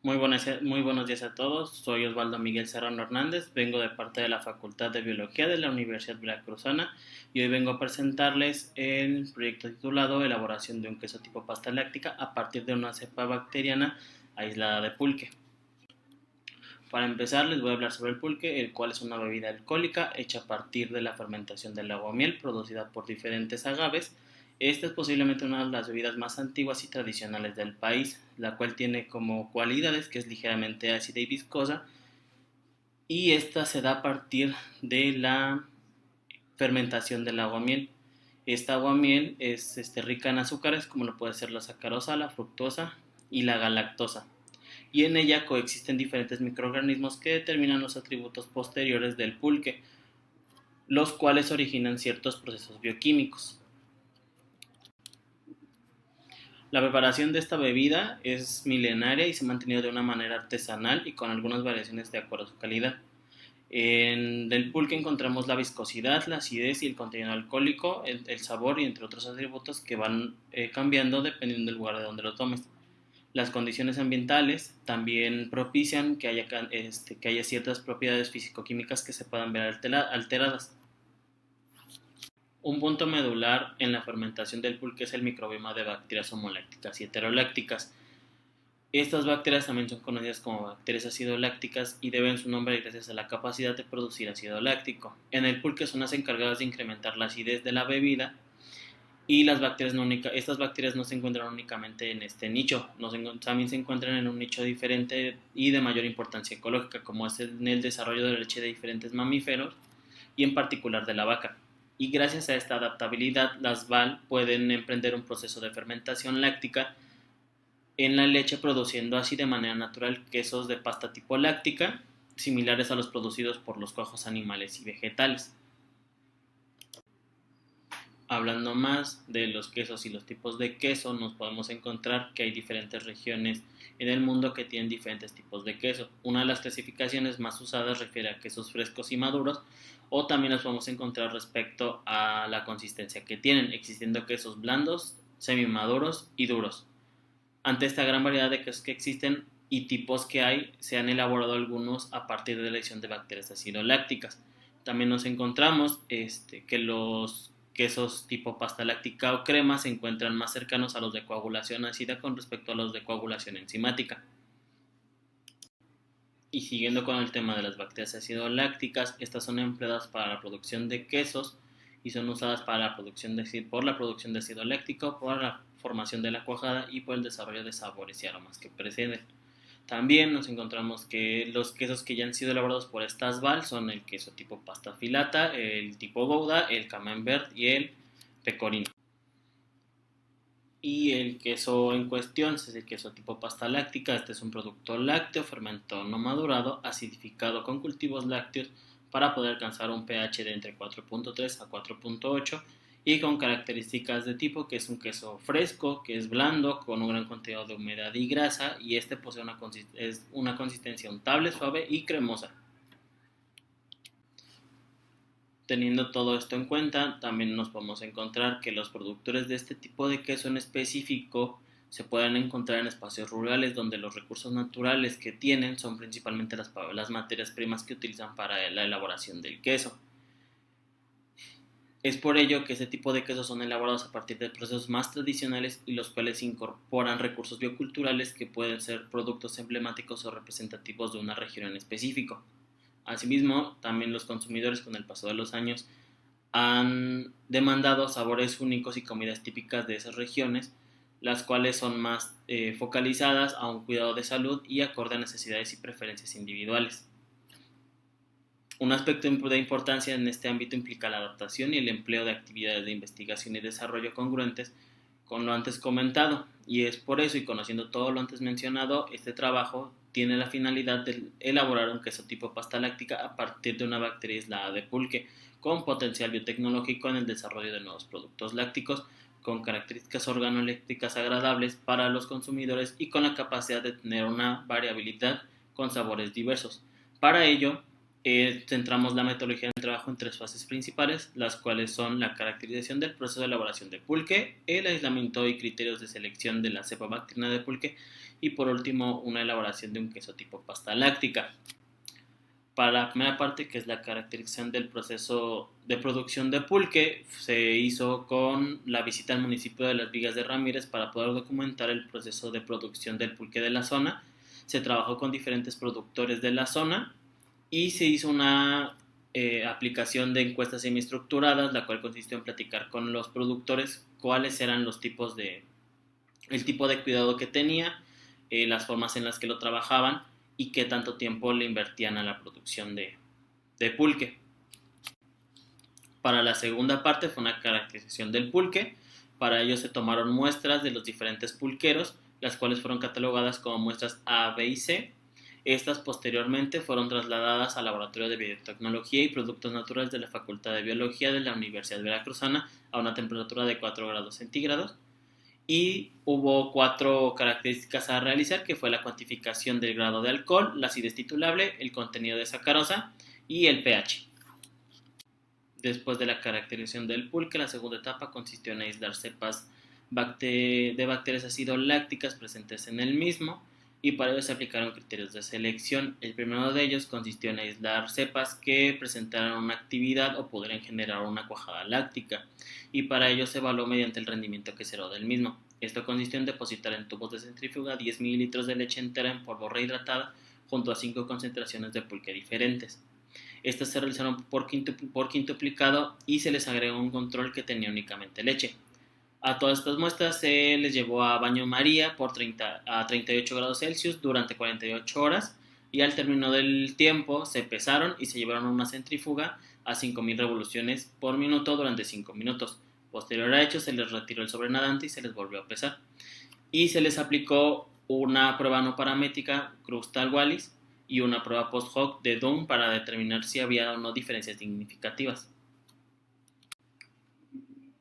Muy buenos días a todos. Soy Osvaldo Miguel Serrano Hernández. Vengo de parte de la Facultad de Biología de la Universidad Veracruzana y hoy vengo a presentarles el proyecto titulado Elaboración de un queso tipo pasta láctica a partir de una cepa bacteriana aislada de pulque. Para empezar, les voy a hablar sobre el pulque, el cual es una bebida alcohólica hecha a partir de la fermentación del aguamiel producida por diferentes agaves. Esta es posiblemente una de las bebidas más antiguas y tradicionales del país, la cual tiene como cualidades que es ligeramente ácida y viscosa, y esta se da a partir de la fermentación del aguamiel. Esta aguamiel es rica en azúcares, como lo puede ser la sacarosa, la fructosa y la galactosa, y en ella coexisten diferentes microorganismos que determinan los atributos posteriores del pulque, los cuales originan ciertos procesos bioquímicos. La preparación de esta bebida es milenaria y se ha mantenido de una manera artesanal y con algunas variaciones de acuerdo a su calidad. En el pulque encontramos la viscosidad, la acidez y el contenido alcohólico, el sabor y entre otros atributos que van cambiando dependiendo del lugar de donde lo tomes. Las condiciones ambientales también propician que haya ciertas propiedades físico-químicas que se puedan ver alteradas. Un punto medular en la fermentación del pulque es el microbioma de bacterias homolácticas y heterolácticas. Estas bacterias también son conocidas como bacterias acidolácticas y deben su nombre gracias a la capacidad de producir ácido láctico. En el pulque son las encargadas de incrementar la acidez de la bebida, y estas bacterias no se encuentran únicamente en este nicho, también se encuentran en un nicho diferente y de mayor importancia ecológica, como es en el desarrollo de la leche de diferentes mamíferos y en particular de la vaca. Y gracias a esta adaptabilidad, las VAL pueden emprender un proceso de fermentación láctica en la leche, produciendo así de manera natural quesos de pasta tipo láctica, similares a los producidos por los cuajos animales y vegetales. Hablando más de los quesos y los tipos de queso, nos podemos encontrar que hay diferentes regiones en el mundo que tienen diferentes tipos de queso. Una de las clasificaciones más usadas refiere a quesos frescos y maduros, o también los podemos encontrar respecto a la consistencia que tienen, existiendo quesos blandos, semimaduros y duros. Ante esta gran variedad de quesos que existen y tipos que hay, se han elaborado algunos a partir de la elección de bacterias acidolácticas. También nos encontramos que los quesos tipo pasta láctica o crema se encuentran más cercanos a los de coagulación ácida con respecto a los de coagulación enzimática. Y siguiendo con el tema de las bacterias acidolácticas, estas son empleadas para la producción de quesos y son usadas para por la producción de ácido láctico, por la formación de la cuajada y por el desarrollo de sabores y aromas que preceden. También nos encontramos que los quesos que ya han sido elaborados por estas VAL son el queso tipo pasta filata, el tipo Gouda, el camembert y el pecorino. Y el queso en cuestión es el queso tipo pasta láctica. Este es un producto lácteo fermentado no madurado, acidificado con cultivos lácteos para poder alcanzar un pH de entre 4.3 a 4.8 y con características de tipo que es un queso fresco, que es blando, con un gran contenido de humedad y grasa, y este posee una consistencia untable, suave y cremosa. Teniendo todo esto en cuenta, también nos podemos encontrar que los productores de este tipo de queso en específico se pueden encontrar en espacios rurales donde los recursos naturales que tienen son principalmente las materias primas que utilizan para la elaboración del queso. Es por ello que este tipo de quesos son elaborados a partir de procesos más tradicionales y los cuales incorporan recursos bioculturales que pueden ser productos emblemáticos o representativos de una región en específico. Asimismo, también los consumidores con el paso de los años han demandado sabores únicos y comidas típicas de esas regiones, las cuales son más focalizadas a un cuidado de salud y acorde a necesidades y preferencias individuales. Un aspecto de importancia en este ámbito implica la adaptación y el empleo de actividades de investigación y desarrollo congruentes con lo antes comentado, y es por eso, y conociendo todo lo antes mencionado, este trabajo tiene la finalidad de elaborar un queso tipo pasta láctica a partir de una bacteria aislada de pulque, con potencial biotecnológico en el desarrollo de nuevos productos lácticos, con características organoléctricas agradables para los consumidores y con la capacidad de tener una variabilidad con sabores diversos. Para ello, Centramos la metodología del trabajo en tres fases principales, las cuales son la caracterización del proceso de elaboración de pulque, el aislamiento y criterios de selección de la cepa bacteriana de pulque y por último una elaboración de un queso tipo pasta láctica. Para la primera parte, que es la caracterización del proceso de producción de pulque, se hizo con la visita al municipio de Las Vigas de Ramírez para poder documentar el proceso de producción del pulque de la zona. Se trabajó con diferentes productores de la zona y se hizo una aplicación de encuestas semiestructuradas, la cual consistió en platicar con los productores cuáles eran los tipos el tipo de cuidado que tenía, las formas en las que lo trabajaban y qué tanto tiempo le invertían a la producción de pulque. Para la segunda parte fue una caracterización del pulque. Para ello se tomaron muestras de los diferentes pulqueros, las cuales fueron catalogadas como muestras A, B y C. Estas posteriormente fueron trasladadas al Laboratorio de Biotecnología y Productos Naturales de la Facultad de Biología de la Universidad Veracruzana a una temperatura de 4 grados centígrados. Y hubo 4 características a realizar, que fue la cuantificación del grado de alcohol, la acidez titulable, el contenido de sacarosa y el pH. Después de la caracterización del pulque, la segunda etapa consistió en aislar cepas de bacterias acidolácticas presentes en el mismo, y para ello se aplicaron criterios de selección. El primero de ellos consistió en aislar cepas que presentaran una actividad o pudieran generar una cuajada láctica, y para ello se evaluó mediante el rendimiento quesero del mismo. Esto consistió en depositar en tubos de centrífuga 10 mililitros de leche entera en polvo rehidratada junto a 5 concentraciones de pulque diferentes. Estas se realizaron por quintuplicado y se les agregó un control que tenía únicamente leche. A todas estas muestras se les llevó a baño María a 38 grados Celsius durante 48 horas, y al término del tiempo se pesaron y se llevaron a una centrífuga a 5000 revoluciones por minuto durante 5 minutos. Posterior a ello se les retiró el sobrenadante y se les volvió a pesar. Y se les aplicó una prueba no paramétrica Crustal-Wallis y una prueba post-hoc de Dunn para determinar si había o no diferencias significativas.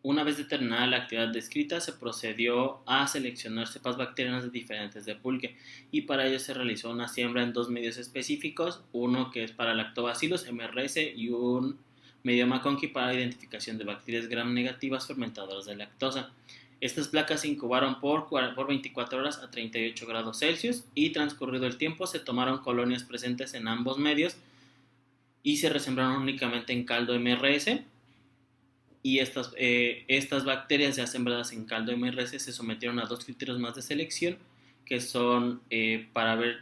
Una vez determinada la actividad descrita, se procedió a seleccionar cepas bacterianas diferentes de pulque, y para ello se realizó una siembra en 2 medios específicos, uno que es para lactobacillus MRS y un medio McConkey para identificación de bacterias gram negativas fermentadoras de lactosa. Estas placas se incubaron por 24 horas a 38 grados Celsius, y transcurrido el tiempo se tomaron colonias presentes en ambos medios y se resembraron únicamente en caldo MRS. Y estas bacterias ya sembradas en caldo MRS se sometieron a 2 criterios más de selección, que son para ver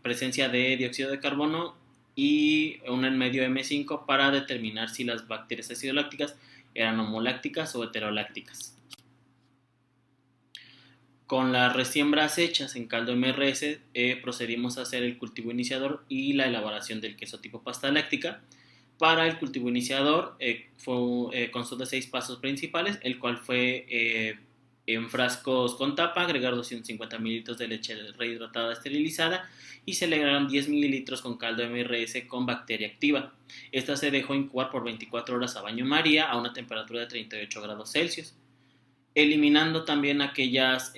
presencia de dióxido de carbono y un en medio M5 para determinar si las bacterias acidolácticas eran homolácticas o heterolácticas. Con las resiembras hechas en caldo MRS procedimos a hacer el cultivo iniciador y la elaboración del queso tipo pasta láctica. Para el cultivo iniciador constó de 6 pasos principales, el cual fue en frascos con tapa agregar 250 mililitros de leche rehidratada esterilizada y se le agregaron 10 mililitros con caldo MRS con bacteria activa. Esta se dejó incubar por 24 horas a baño María a una temperatura de 38 grados Celsius, eliminando también aquellas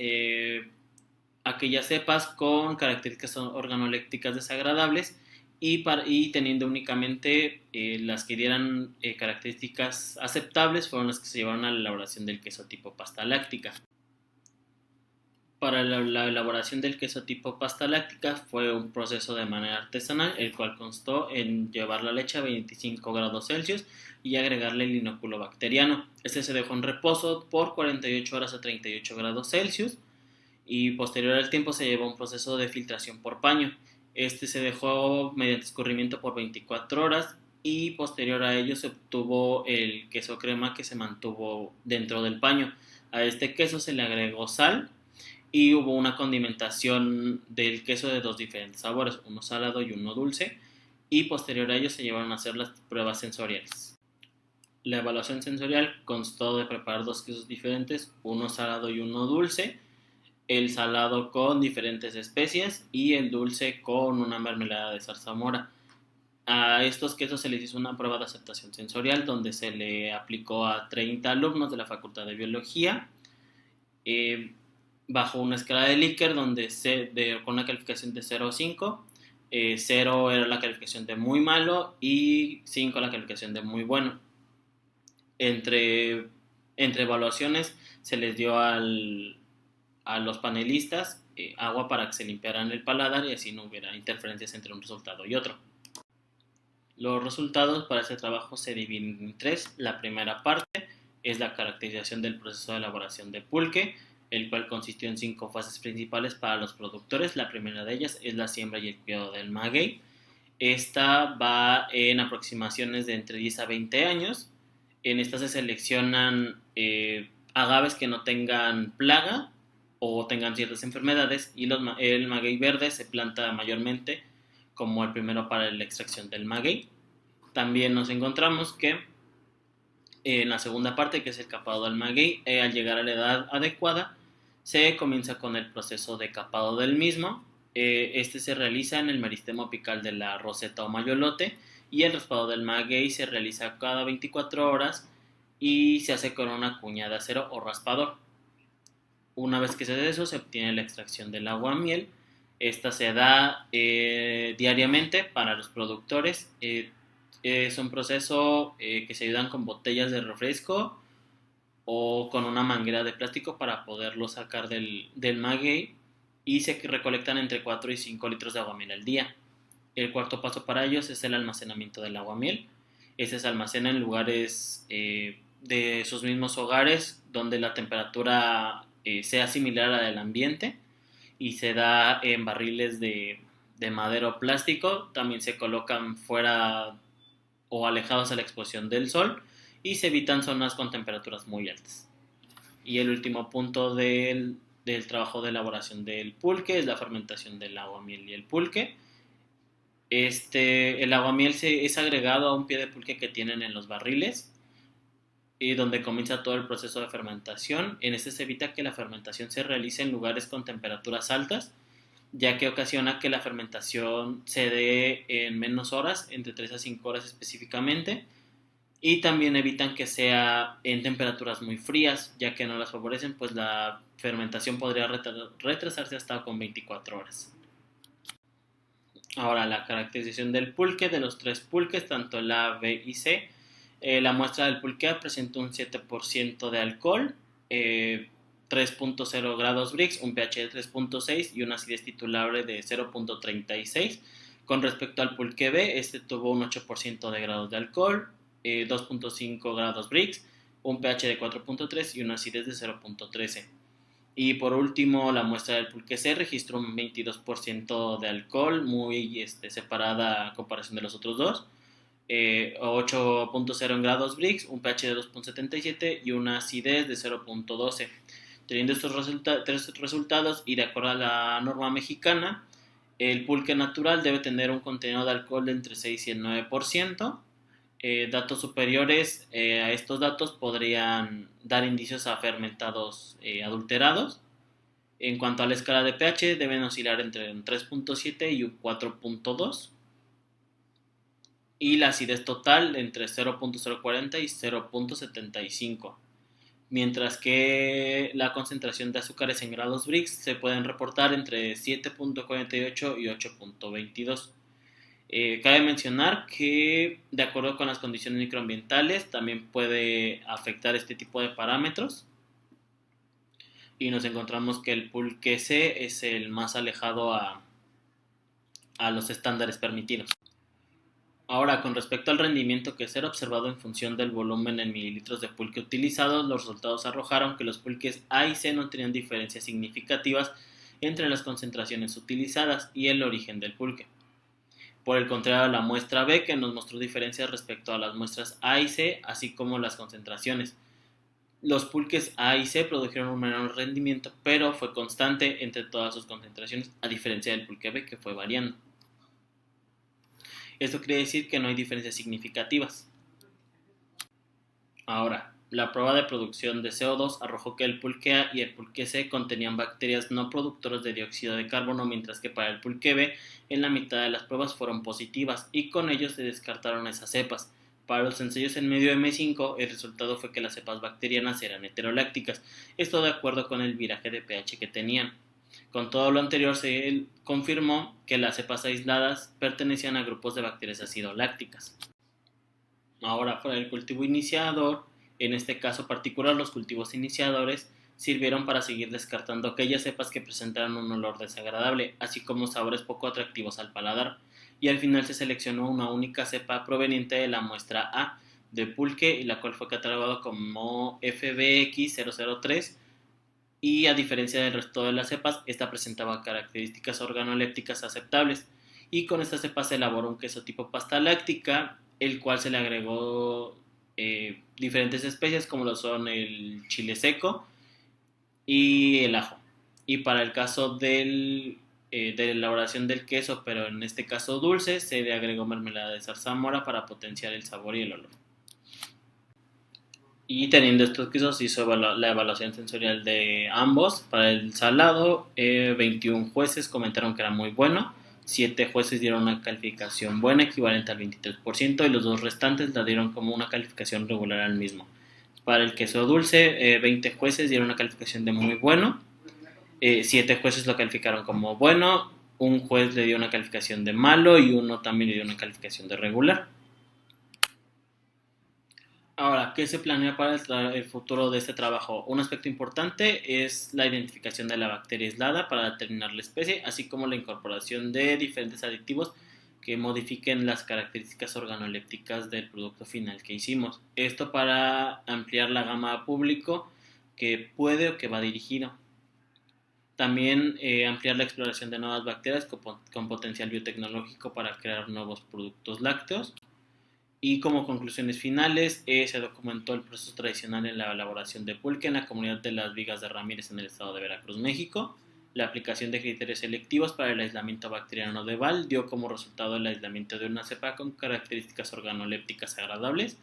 cepas con características organolépticas desagradables y teniendo únicamente las que dieran características aceptables fueron las que se llevaron a la elaboración del queso tipo pasta láctica. Para la elaboración del queso tipo pasta láctica fue un proceso de manera artesanal, el cual constó en llevar la leche a 25 grados Celsius y agregarle el inóculo bacteriano. Este se dejó en reposo por 48 horas a 38 grados Celsius, y posterior al tiempo se llevó un proceso de filtración por paño. Este se dejó mediante escurrimiento por 24 horas y posterior a ello se obtuvo el queso crema que se mantuvo dentro del paño. A este queso se le agregó sal y hubo una condimentación del queso de 2 diferentes sabores, uno salado y uno dulce, y posterior a ello se llevaron a hacer las pruebas sensoriales. La evaluación sensorial constó de preparar 2 quesos diferentes, uno salado y uno dulce, el salado con diferentes especias y el dulce con una mermelada de zarzamora. A estos quesos se les hizo una prueba de aceptación sensorial donde se le aplicó a 30 alumnos de la Facultad de Biología bajo una escala de Likert con una calificación de 0 a 5. 0 era la calificación de muy malo y 5 la calificación de muy bueno. Entre evaluaciones se les dio a los panelistas agua para que se limpiaran el paladar y así no hubiera interferencias entre un resultado y otro. Los resultados para este trabajo se dividen en tres. La primera parte es la caracterización del proceso de elaboración de pulque, el cual consistió en 5 fases principales para los productores. La primera de ellas es la siembra y el cuidado del maguey. Esta va en aproximaciones de entre 10 a 20 años. En esta se seleccionan agaves que no tengan plaga o tengan ciertas enfermedades, y el maguey verde se planta mayormente como el primero para la extracción del maguey. También nos encontramos que en la segunda parte, que es el capado del maguey, al llegar a la edad adecuada, se comienza con el proceso de capado del mismo. Este se realiza en el meristemo apical de la roseta o mayolote, y el raspado del maguey se realiza cada 24 horas y se hace con una cuña de acero o raspador. Una vez que se hace eso, se obtiene la extracción del aguamiel. Esta se da diariamente para los productores. Es un proceso que se ayudan con botellas de refresco o con una manguera de plástico para poderlo sacar del maguey, y se recolectan entre 4 y 5 litros de aguamiel al día. El cuarto paso para ellos es el almacenamiento del aguamiel. Este se almacena en lugares de sus mismos hogares donde la temperatura sea similar a la del ambiente, y se da en barriles de madera o plástico. También se colocan fuera o alejados a la exposición del sol, y se evitan zonas con temperaturas muy altas. Y el último punto del trabajo de elaboración del pulque es la fermentación del aguamiel y el pulque. El aguamiel es agregado a un pie de pulque que tienen en los barriles, y donde comienza todo el proceso de fermentación. En este se evita que la fermentación se realice en lugares con temperaturas altas, ya que ocasiona que la fermentación se dé en menos horas, entre 3 a 5 horas específicamente, y también evitan que sea en temperaturas muy frías, ya que no las favorecen, pues la fermentación podría retrasarse hasta con 24 horas. Ahora, la caracterización del pulque, de los 3 pulques, tanto el A, B y C. La muestra del pulque A presenta un 7% de alcohol, 3.0 grados Brix, un pH de 3.6 y una acidez titulable de 0.36. Con respecto al pulque B, este tuvo un 8% de grados de alcohol, 2.5 grados Brix, un pH de 4.3 y una acidez de 0.13. Y por último, la muestra del pulque C registró un 22% de alcohol, muy separada a comparación de los otros dos. 8.0 en grados Brix, un pH de 2.77 y una acidez de 0.12. Teniendo estos resultados y de acuerdo a la norma mexicana, el pulque natural debe tener un contenido de alcohol de entre 6 y el 9%. Datos superiores a estos datos podrían dar indicios a fermentados adulterados. En cuanto a la escala de pH, deben oscilar entre un 3.7 y un 4.2. Y la acidez total entre 0.040 y 0.75. Mientras que la concentración de azúcares en grados Brix se pueden reportar entre 7.48 y 8.22. Cabe mencionar que, de acuerdo con las condiciones microambientales, también puede afectar este tipo de parámetros, y nos encontramos que el pulque C es el más alejado a los estándares permitidos. Ahora, con respecto al rendimiento que será observado en función del volumen en mililitros de pulque utilizados, los resultados arrojaron que los pulques A y C no tenían diferencias significativas entre las concentraciones utilizadas y el origen del pulque. Por el contrario, la muestra B, que nos mostró diferencias respecto a las muestras A y C, así como las concentraciones. Los pulques A y C produjeron un menor rendimiento, pero fue constante entre todas sus concentraciones, a diferencia del pulque B, que fue variando. Esto quiere decir que no hay diferencias significativas. Ahora, la prueba de producción de CO2 arrojó que el pulque A y el pulque C contenían bacterias no productoras de dióxido de carbono, mientras que para el pulque B, en la mitad de las pruebas fueron positivas, y con ello se descartaron esas cepas. Para los ensayos en medio M5, el resultado fue que las cepas bacterianas eran heterolácticas, esto de acuerdo con el viraje de pH que tenían. Con todo lo anterior se confirmó que las cepas aisladas pertenecían a grupos de bacterias acidolácticas. Ahora, para el cultivo iniciador, en este caso particular, los cultivos iniciadores sirvieron para seguir descartando aquellas cepas que presentaran un olor desagradable, así como sabores poco atractivos al paladar, y al final se seleccionó una única cepa proveniente de la muestra A de pulque, y la cual fue catalogada como FBX003, y a diferencia del resto de las cepas, esta presentaba características organolépticas aceptables, y con esta cepa se elaboró un queso tipo pasta láctica, el cual se le agregó diferentes especies como lo son el chile seco y el ajo. Y para el caso de la elaboración del queso, pero en este caso dulce, se le agregó mermelada de zarzamora para potenciar el sabor y el olor. Y teniendo estos quesos, se hizo la evaluación sensorial de ambos. Para el salado, 21 jueces comentaron que era muy bueno, 7 jueces dieron una calificación buena, equivalente al 23%, y los dos restantes la dieron como una calificación regular al mismo. Para el queso dulce, 20 jueces dieron una calificación de muy bueno, 7 jueces lo calificaron como bueno, un juez le dio una calificación de malo y uno también le dio una calificación de regular. Ahora, ¿qué se planea para el futuro de este trabajo? Un aspecto importante es la identificación de la bacteria aislada para determinar la especie, así como la incorporación de diferentes aditivos que modifiquen las características organolépticas del producto final que hicimos. Esto para ampliar la gama a público que puede o que va dirigido. También ampliar la exploración de nuevas bacterias con potencial biotecnológico para crear nuevos productos lácteos. Y como conclusiones finales, se documentó el proceso tradicional en la elaboración de pulque en la comunidad de Las Vigas de Ramírez en el estado de Veracruz, México. La aplicación de criterios selectivos para el aislamiento bacteriano de Val dio como resultado el aislamiento de una cepa con características organolépticas agradables.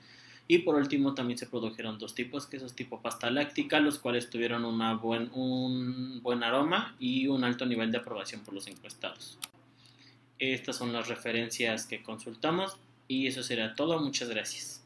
Y por último también se produjeron dos tipos, quesos tipo pasta láctica, los cuales tuvieron un buen aroma y un alto nivel de aprobación por los encuestados. Estas son las referencias que consultamos y eso será todo. Muchas gracias.